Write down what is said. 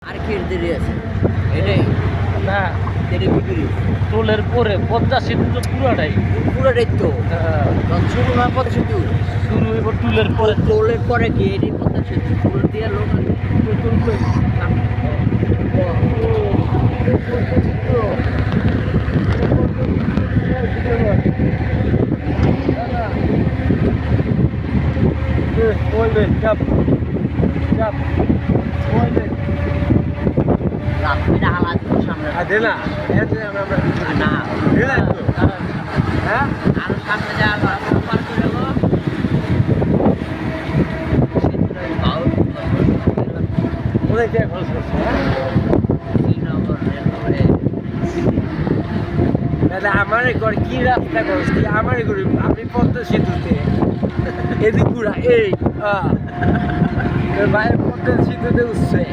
আর কি দেরি আছে এটাই না দেরি বিক্রি টোলের পরে পদ্মা সেতু তো পুরোটাই পুরোটাই তো যখন শুরু না পথ সেতু শুরু হইব টুলের পরে টোলের পরে কি এটি পথ সেতু টোল দিয়ে লোক চাপ চাপ এটা হালাত সামনে আদে না না হ্যাঁ আরো সামনে যাওয়া পার করে দেবো কোথায় কে খরচ করছে দাদা আমার ঘর কি রাস্তা খরচ কি আমার ঘর আমি পদ্মা সেতুতে এদিক ঘুরা এই বাইরের পদ্মা সেতুতে উঠছে